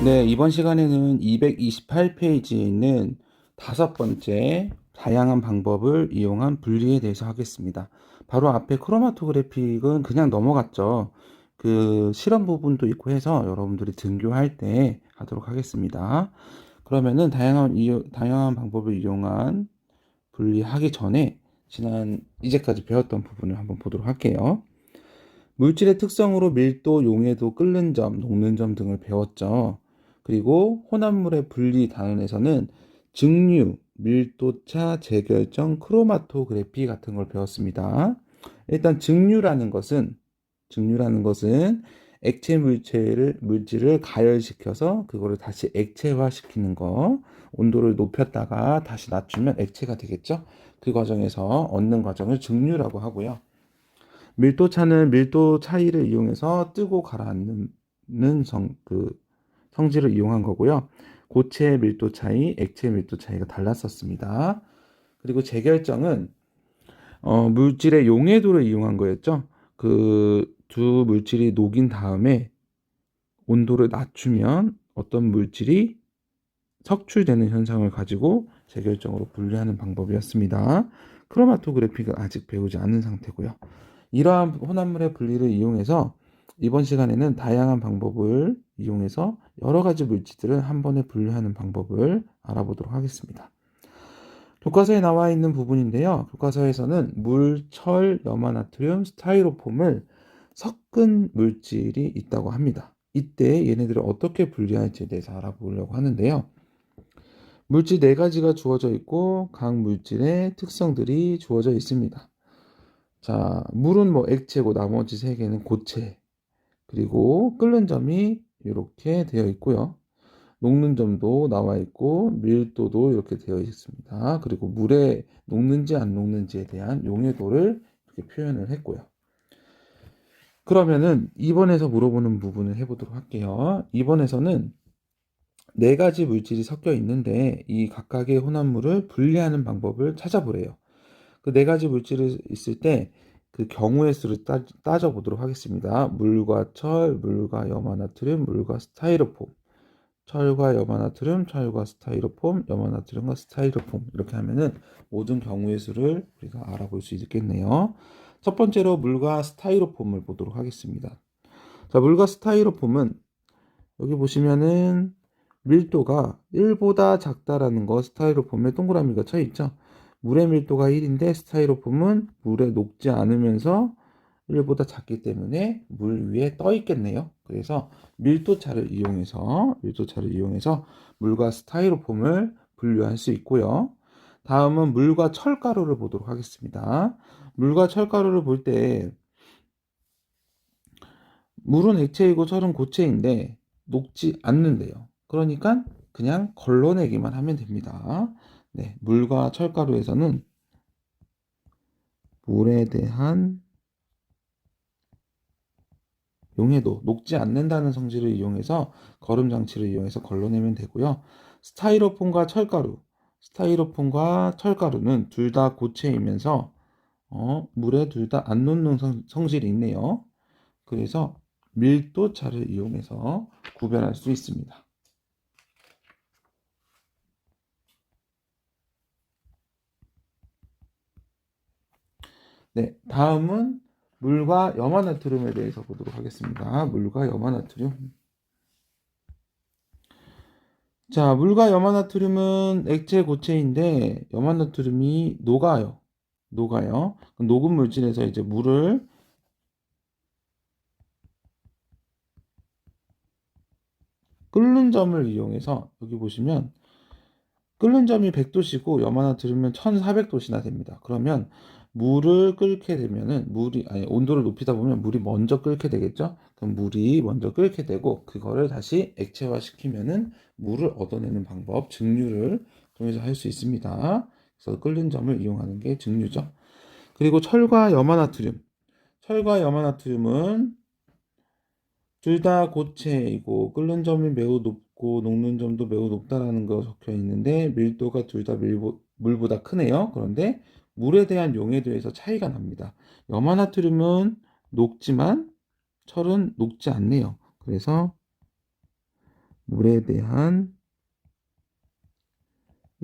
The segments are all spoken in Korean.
네, 이번 시간에는 228페이지에 있는 다섯 번째 다양한 방법을 이용한 분리에 대해서 하겠습니다. 바로 앞에 크로마토그래픽은 그냥 넘어갔죠. 그 실험 부분도 있고 해서 여러분들이 등교할 때 하도록 하겠습니다. 그러면은 다양한 방법을 이용한 분리하기 전에 이제까지 배웠던 부분을 한번 보도록 할게요. 물질의 특성으로 밀도, 용해도, 끓는 점, 녹는 점 등을 배웠죠. 그리고 혼합물의 분리 단원에서는 증류, 밀도차, 재결정, 크로마토그래피 같은 걸 배웠습니다. 일단 증류라는 것은 액체 물질을 가열시켜서 그거를 다시 액체화시키는 거, 온도를 높였다가 다시 낮추면 액체가 되겠죠. 그 과정에서 얻는 과정을 증류라고 하고요. 밀도차는 밀도 차이를 이용해서 뜨고 가라앉는 성질을 이용한 거고요. 고체 밀도 차이, 액체 밀도 차이가 달랐었습니다. 그리고 재결정은 물질의 용해도를 이용한 거였죠. 그 두 물질이 녹인 다음에 온도를 낮추면 어떤 물질이 석출되는 현상을 가지고 재결정으로 분리하는 방법이었습니다. 크로마토그래피가 아직 배우지 않은 상태고요. 이러한 혼합물의 분리를 이용해서 이번 시간에는 다양한 방법을 이용해서 여러 가지 물질들을 한 번에 분리하는 방법을 알아보도록 하겠습니다. 교과서에 나와 있는 부분인데요. 교과서에서는 물, 철, 염화나트륨, 스타이로폼을 섞은 물질이 있다고 합니다. 이때 얘네들을 어떻게 분리할지에 대해서 알아보려고 하는데요. 물질 4가지가 주어져 있고 각 물질의 특성들이 주어져 있습니다. 자, 물은 액체고 나머지 3개는 고체. 그리고 끓는 점이 이렇게 되어 있고요. 녹는 점도 나와 있고 밀도도 이렇게 되어 있습니다. 그리고 물에 녹는지 안 녹는지에 대한 용해도를 이렇게 표현을 했고요. 그러면은 2번에서 물어보는 부분을 해보도록 할게요. 2번에서는 4가지 물질이 섞여 있는데 이 각각의 혼합물을 분리하는 방법을 찾아보래요. 그 4가지 물질이 있을 때 그 경우의 수를 따져 보도록 하겠습니다. 물과 철, 물과 염화나트륨, 물과 스타이로폼. 철과 염화나트륨, 철과 스타이로폼, 염화나트륨과 스타이로폼. 이렇게 하면은 모든 경우의 수를 우리가 알아볼 수 있겠네요. 첫 번째로 물과 스타이로폼을 보도록 하겠습니다. 자, 물과 스타이로폼은 여기 보시면은 밀도가 1보다 작다라는 거 스타이로폼에 동그라미가 쳐 있죠. 물의 밀도가 1인데 스타이로폼은 물에 녹지 않으면서 1보다 작기 때문에 물 위에 떠 있겠네요. 그래서 밀도차를 이용해서 물과 스타이로폼을 분류할 수 있고요. 다음은 물과 철가루를 보도록 하겠습니다. 물과 철가루를 볼 때 물은 액체이고 철은 고체인데 녹지 않는데요. 그러니까 그냥 걸러내기만 하면 됩니다. 네, 물과 철가루에서는 물에 대한 용해도, 녹지 않는다는 성질을 이용해서 거름 장치를 이용해서 걸러내면 되고요. 스타이로폼과 철가루는 둘 다 고체이면서 물에 둘 다 안 녹는 성질이 있네요. 그래서 밀도차를 이용해서 구별할 수 있습니다. 네, 다음은 물과 염화나트륨에 대해서 보도록 하겠습니다. 물과 염화나트륨. 자, 물과 염화나트륨은 액체 고체인데 염화나트륨이 녹아요. 녹은 물질에서 이제 물을 끓는 점을 이용해서 여기 보시면 끓는 점이 100도씨고 염화나트륨은 1400도씨나 됩니다. 그러면 물을 끓게 되면은 온도를 높이다 보면 물이 먼저 끓게 되겠죠? 그럼 물이 먼저 끓게 되고 그거를 다시 액체화 시키면은 물을 얻어내는 방법, 증류를 통해서 할 수 있습니다. 그래서 끓는 점을 이용하는 게 증류죠. 그리고 철과 염화나트륨은 둘 다 고체이고 끓는 점이 매우 높고 녹는 점도 매우 높다라는 거 적혀 있는데 밀도가 둘 다 물보다 크네요. 그런데 물에 대한 용해도에서 차이가 납니다. 염화나트륨은 녹지만 철은 녹지 않네요. 그래서 물에 대한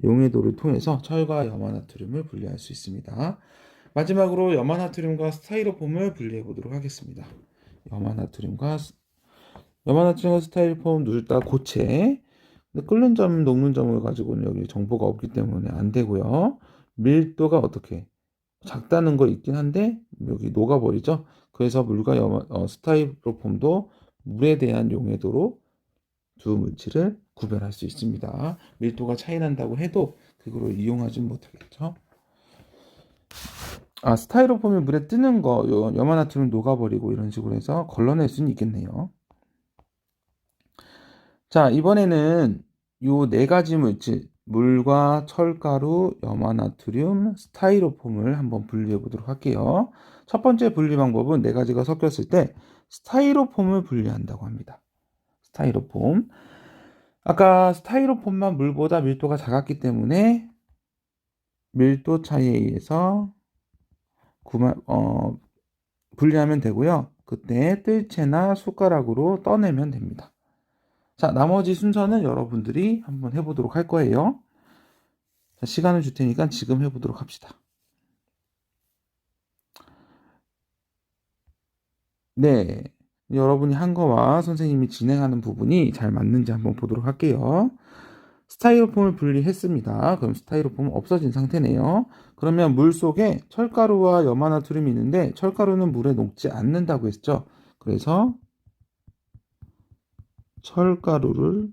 용해도를 통해서 철과 염화나트륨을 분리할 수 있습니다. 마지막으로 염화나트륨과 스타이로폼을 분리해 보도록 하겠습니다. 염화나트륨과 스타이로폼 둘 다 고체. 근데 끓는 점, 녹는 점을 가지고는 여기 정보가 없기 때문에 안 되고요. 밀도가 어떻게 작다는 거 있긴 한데 여기 녹아버리죠. 그래서 물과 스타이로폼도 물에 대한 용해도로 두 물질을 구별할 수 있습니다. 밀도가 차이 난다고 해도 그거를 이용하진 못하겠죠. 스타이로폼이 물에 뜨는 거, 염화나트륨 녹아버리고 이런 식으로 해서 걸러낼 수는 있겠네요. 자, 이번에는 요 네 가지 물질, 물과 철가루, 염화나트륨, 스타이로폼을 한번 분리해 보도록 할게요. 첫 번째 분리 방법은 네 가지가 섞였을 때 스타이로폼을 분리한다고 합니다. 스타이로폼. 아까 스타이로폼만 물보다 밀도가 작았기 때문에 밀도 차이에 의해서 분리하면 되고요. 그때 뜰채나 숟가락으로 떠내면 됩니다. 자, 나머지 순서는 여러분들이 한번 해보도록 할 거예요. 자, 시간을 줄 테니까 지금 해보도록 합시다. 네, 여러분이 한 거와 선생님이 진행하는 부분이 잘 맞는지 한번 보도록 할게요. 스타이로폼을 분리했습니다. 그럼 스타이로폼은 없어진 상태네요. 그러면 물 속에 철가루와 염화나트륨이 있는데 철가루는 물에 녹지 않는다고 했죠. 그래서 철가루를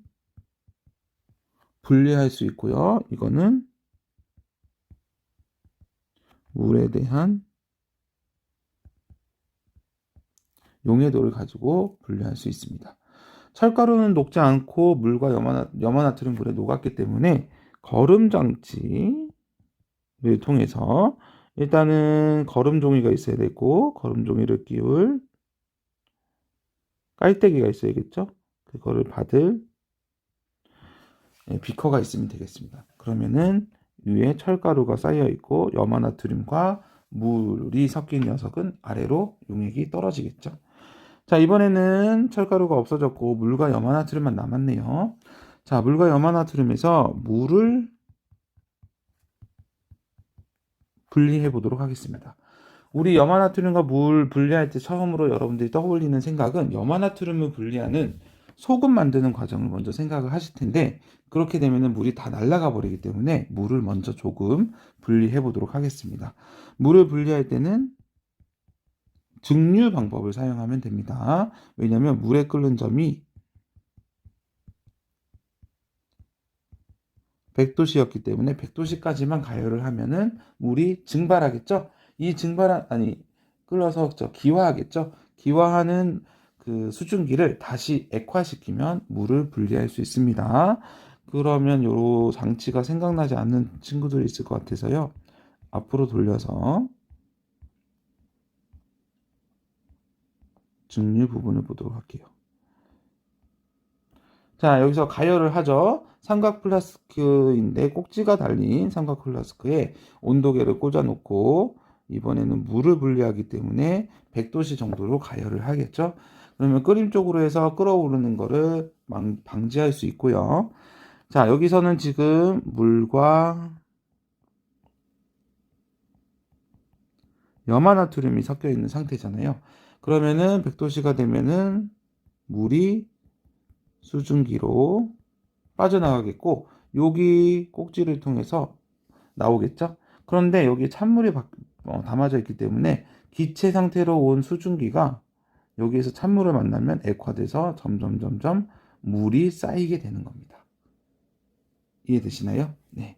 분리할 수 있고요. 이거는 물에 대한 용해도를 가지고 분리할 수 있습니다. 철가루는 녹지 않고 물과 염화나트륨 물에 녹았기 때문에 거름 장치를 통해서 일단은 거름 종이가 있어야 되고 거름 종이를 끼울 깔때기가 있어야겠죠. 그거를 받을 비커가 있으면 되겠습니다. 그러면은 위에 철가루가 쌓여 있고 염화나트륨과 물이 섞인 녀석은 아래로 용액이 떨어지겠죠. 자, 이번에는 철가루가 없어졌고 물과 염화나트륨만 남았네요. 자, 물과 염화나트륨에서 물을 분리해 보도록 하겠습니다. 우리 염화나트륨과 물 분리할 때 처음으로 여러분들이 떠올리는 생각은 염화나트륨을 분리하는 소금 만드는 과정을 먼저 생각을 하실 텐데 그렇게 되면 물이 다 날아가 버리기 때문에 물을 먼저 조금 분리해 보도록 하겠습니다. 물을 분리할 때는 증류 방법을 사용하면 됩니다. 왜냐하면 물에 끓는 점이 100도씨였기 때문에 100도씨까지만 가열을 하면은 물이 증발하겠죠. 이 끓어서 기화하겠죠. 기화하는 그 수증기를 다시 액화시키면 물을 분리할 수 있습니다. 그러면 요 장치가 생각나지 않는 친구들이 있을 것 같아서요. 앞으로 돌려서 증류 부분을 보도록 할게요. 자, 여기서 가열을 하죠. 삼각 플라스크인데 꼭지가 달린 삼각 플라스크에 온도계를 꽂아 놓고 이번에는 물을 분리하기 때문에 100도씨 정도로 가열을 하겠죠. 그러면 끓임 쪽으로 해서 끓어오르는 거를 방지할 수 있고요. 자, 여기서는 지금 물과 염화나트륨이 섞여 있는 상태잖아요. 그러면은 100도씨가 되면은 물이 수증기로 빠져나가겠고 여기 꼭지를 통해서 나오겠죠. 그런데 여기 찬물이 담아져 있기 때문에 기체 상태로 온 수증기가 여기에서 찬물을 만나면 액화돼서 점점 물이 쌓이게 되는 겁니다. 이해되시나요? 네,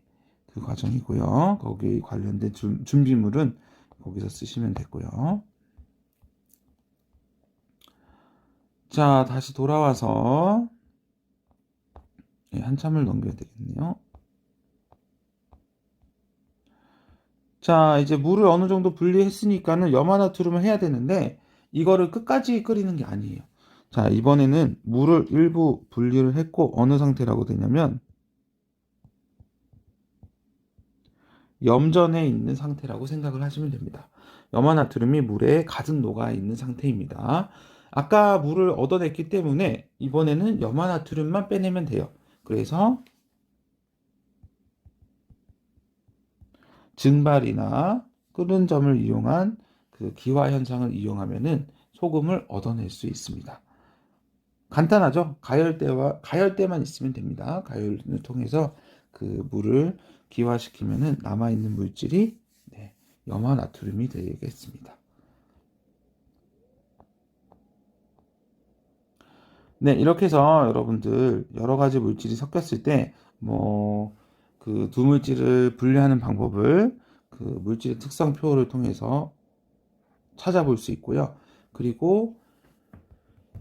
그 과정이고요. 거기 관련된 준비물은 거기서 쓰시면 되고요. 자, 다시 돌아와서 한참을 넘겨야 되겠네요. 자, 이제 물을 어느 정도 분리했으니까는 염화나트륨을 해야 되는데 이거를 끝까지 끓이는 게 아니에요. 자, 이번에는 물을 일부 분리를 했고 어느 상태라고 되냐면 염전에 있는 상태라고 생각을 하시면 됩니다. 염화나트륨이 물에 가득 녹아 있는 상태입니다. 아까 물을 얻어냈기 때문에 이번에는 염화나트륨만 빼내면 돼요. 그래서 증발이나 끓는 점을 이용한 그 기화 현상을 이용하면은 소금을 얻어낼 수 있습니다. 간단하죠? 가열대만 있으면 됩니다. 가열을 통해서 그 물을 기화시키면은 남아있는 물질이 염화나트륨이 되겠습니다. 네, 이렇게 해서 여러분들 여러 가지 물질이 섞였을 때 그 두 물질을 분리하는 방법을 그 물질의 특성표를 통해서 찾아볼 수 있고요. 그리고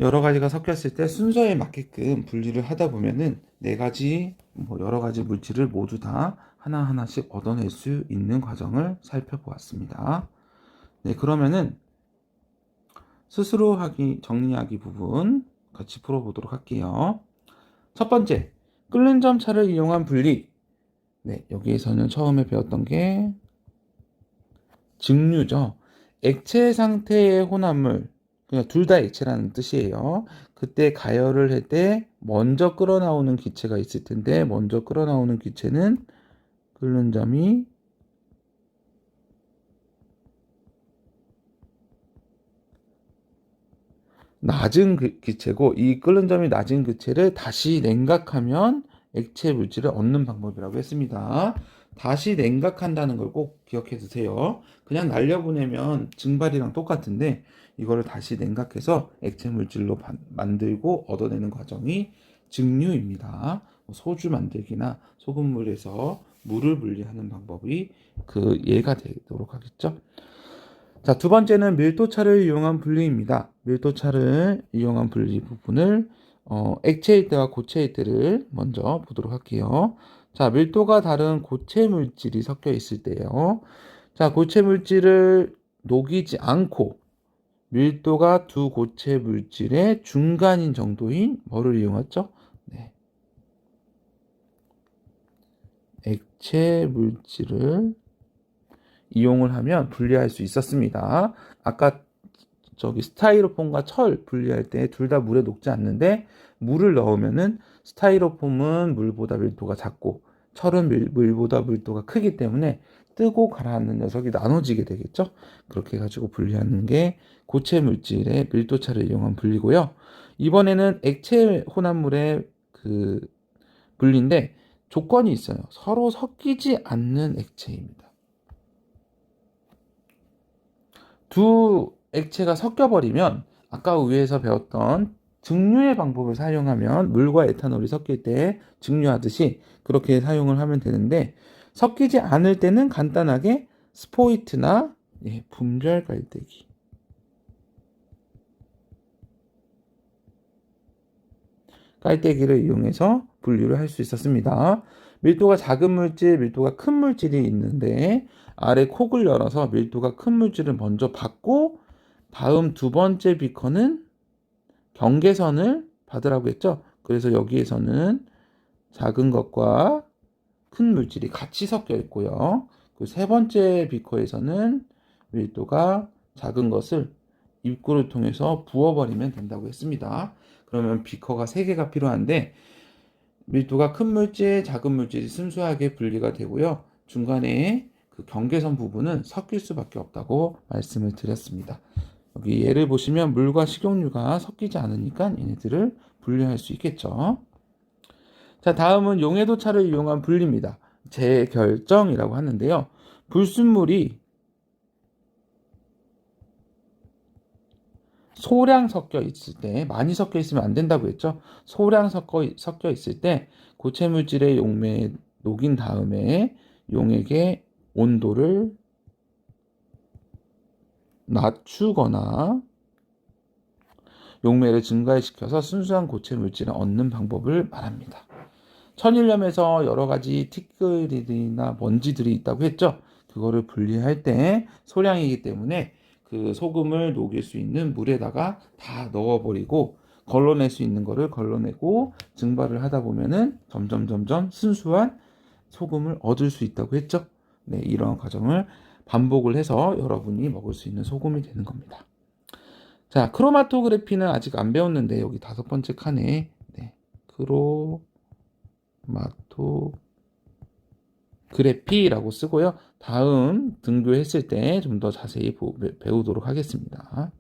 여러 가지가 섞였을 때 순서에 맞게끔 분리를 하다 보면은 네 가지 여러 가지 물질을 모두 다 하나하나씩 얻어낼 수 있는 과정을 살펴보았습니다. 네, 그러면은 스스로 정리하기 부분 같이 풀어보도록 할게요. 첫 번째, 끓는 점차를 이용한 분리. 네, 여기에서는 처음에 배웠던 게 증류죠. 액체 상태의 혼합물, 그냥 둘 다 액체라는 뜻이에요. 그때 가열을 할 때 먼저 끓어나오는 기체가 있을 텐데 먼저 끓어나오는 기체는 끓는 점이 낮은 기체고 이 끓는 점이 낮은 기체를 다시 냉각하면 액체 물질을 얻는 방법이라고 했습니다. 다시 냉각한다는 걸 꼭 기억해 두세요. 그냥 날려보내면 증발이랑 똑같은데 이거를 다시 냉각해서 액체 물질로 만들고 얻어내는 과정이 증류입니다. 소주 만들기나 소금물에서 물을 분리하는 방법이 그 예가 되도록 하겠죠. 자, 두 번째는 밀도차를 이용한 분리입니다. 밀도차를 이용한 분리 부분을 액체일 때와 고체일 때를 먼저 보도록 할게요. 자, 밀도가 다른 고체 물질이 섞여 있을 때요. 자, 고체 물질을 녹이지 않고 밀도가 두 고체 물질의 중간인 정도인 뭐를 이용했죠? 네. 액체 물질을 이용을 하면 분리할 수 있었습니다. 아까 스타이로폼과 철 분리할 때 둘 다 물에 녹지 않는데 물을 넣으면은 스타이로폼은 물보다 밀도가 작고 철은 물보다 밀도가 크기 때문에 뜨고 가라앉는 녀석이 나눠지게 되겠죠. 그렇게 해가지고 분리하는 게 고체 물질의 밀도차를 이용한 분리고요. 이번에는 액체 혼합물의 그 분리인데 조건이 있어요. 서로 섞이지 않는 액체입니다. 두 액체가 섞여버리면 아까 위에서 배웠던 증류의 방법을 사용하면 물과 에탄올이 섞일 때 증류하듯이 그렇게 사용을 하면 되는데 섞이지 않을 때는 간단하게 스포이트나 분별 깔때기 깔때기를 이용해서 분류를 할 수 있었습니다. 밀도가 작은 물질, 밀도가 큰 물질이 있는데 아래 콕을 열어서 밀도가 큰 물질을 먼저 받고 다음 두 번째 비커는 경계선을 받으라고 했죠. 그래서 여기에서는 작은 것과 큰 물질이 같이 섞여 있고요. 그 세 번째 비커에서는 밀도가 작은 것을 입구를 통해서 부어버리면 된다고 했습니다. 그러면 비커가 3개가 필요한데 밀도가 큰 물질, 작은 물질이 순수하게 분리가 되고요. 중간에 그 경계선 부분은 섞일 수밖에 없다고 말씀을 드렸습니다. 여기 예를 보시면 물과 식용유가 섞이지 않으니까 얘네들을 분리할 수 있겠죠. 자, 다음은 용해도차를 이용한 분리입니다. 재결정이라고 하는데요. 불순물이 소량 섞여 있을 때, 많이 섞여 있으면 안 된다고 했죠. 소량 섞여 있을 때 고체 물질의 용매에 녹인 다음에 용액의 온도를 낮추거나 용매를 증가시켜서 순수한 고체 물질을 얻는 방법을 말합니다. 천일염에서 여러 가지 티끌이나 먼지들이 있다고 했죠. 그거를 분리할 때 소량이기 때문에 그 소금을 녹일 수 있는 물에다가 다 넣어버리고 걸러낼 수 있는 거를 걸러내고 증발을 하다 보면은 점점 순수한 소금을 얻을 수 있다고 했죠. 네, 이런 과정을 반복을 해서 여러분이 먹을 수 있는 소금이 되는 겁니다. 자, 크로마토그래피는 아직 안 배웠는데 여기 5번째 칸에 네, 크로마토그래피라고 쓰고요. 다음 등교했을 때 좀 더 자세히 배우도록 하겠습니다.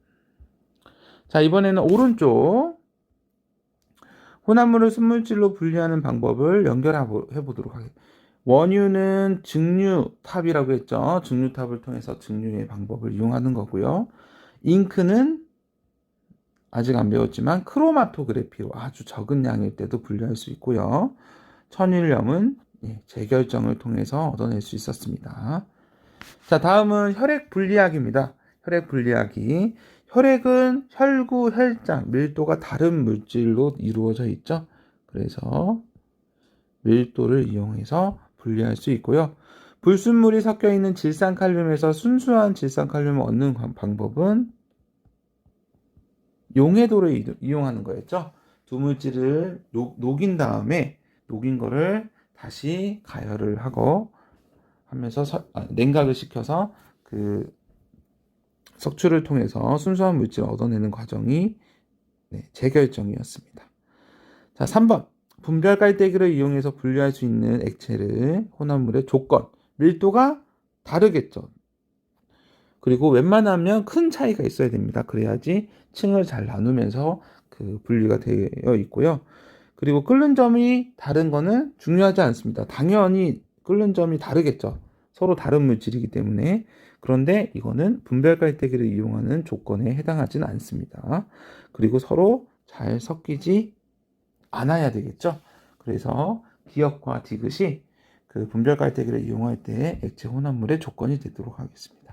자, 이번에는 오른쪽 혼합물을 순물질로 분리하는 방법을 연결해 보도록 하겠습니다. 원유는 증류탑이라고 했죠. 증류탑을 통해서 증류의 방법을 이용하는 거고요. 잉크는 아직 안 배웠지만 크로마토그래피로 아주 적은 양일 때도 분리할 수 있고요. 천일염은 재결정을 통해서 얻어낼 수 있었습니다. 자, 다음은 혈액 분리학입니다. 혈액 분리학이 혈액은 혈구, 혈장, 밀도가 다른 물질로 이루어져 있죠. 그래서 밀도를 이용해서 분리할 수 있고요. 불순물이 섞여 있는 질산칼륨에서 순수한 질산칼륨을 얻는 방법은 용해도를 이용하는 거였죠. 두 물질을 녹인 다음에 녹인 거를 다시 가열을 하고 하면서 냉각을 시켜서 그 석출을 통해서 순수한 물질을 얻어내는 과정이 재결정이었습니다. 자, 3번. 분별 깔때기를 이용해서 분리할 수 있는 액체를 혼합물의 조건, 밀도가 다르겠죠. 그리고 웬만하면 큰 차이가 있어야 됩니다. 그래야지 층을 잘 나누면서 그 분리가 되어 있고요. 그리고 끓는 점이 다른 거는 중요하지 않습니다. 당연히 끓는 점이 다르겠죠. 서로 다른 물질이기 때문에. 그런데 이거는 분별 깔때기를 이용하는 조건에 해당하지는 않습니다. 그리고 서로 잘 섞이지 않아야 되겠죠. 그래서 기억과 디귿이 그 분별 깔때기를 이용할 때 액체 혼합물의 조건이 되도록 하겠습니다.